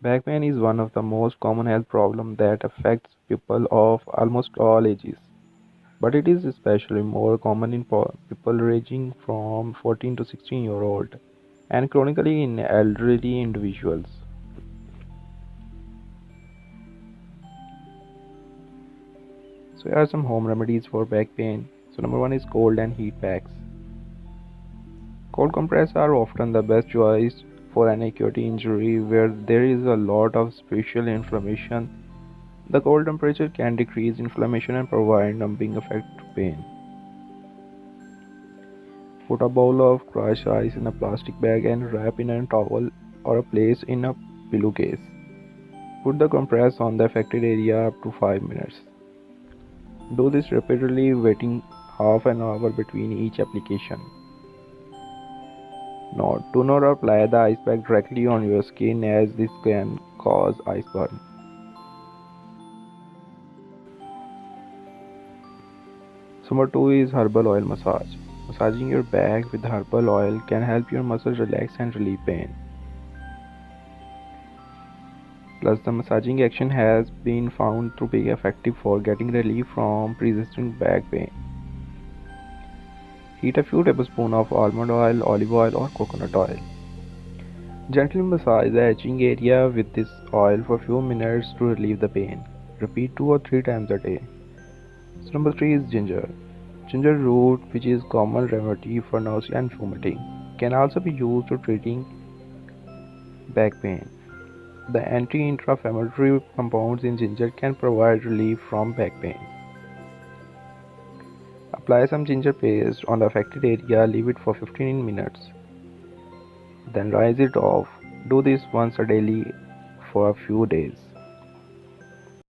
Back pain is one of the most common health problems that affects people of almost all ages, but it is especially more common in people ranging from 14 to 16-year-old and chronically in elderly individuals. So here are some home remedies for back pain. So number one is cold and heat packs. Cold compresses are often the best choice for an acute injury where there is a lot of special inflammation. The cold temperature can decrease inflammation and provide numbing effect to pain. Put a bowl of crushed ice in a plastic bag and wrap in a towel or place in a pillowcase. Put the compress on the affected area up to 5 minutes. Do this repeatedly, waiting half an hour between each application. Note: do not apply the ice pack directly on your skin as this can cause ice burn. So number 2 is herbal oil massage. Massaging your back with herbal oil can help your muscles relax and relieve pain. Plus, the massaging action has been found to be effective for getting relief from persistent back pain. Heat a few tablespoons of almond oil, olive oil, or coconut oil. Gently massage the itching area with this oil for a few minutes to relieve the pain. Repeat 2 or 3 times a day. So number 3 is ginger. Ginger root, which is common remedy for nausea and vomiting, can also be used to treating back pain. The anti-inflammatory compounds in ginger can provide relief from back pain. Apply some ginger paste on the affected area, leave it for 15 minutes, then rinse it off. Do this once a daily for a few days.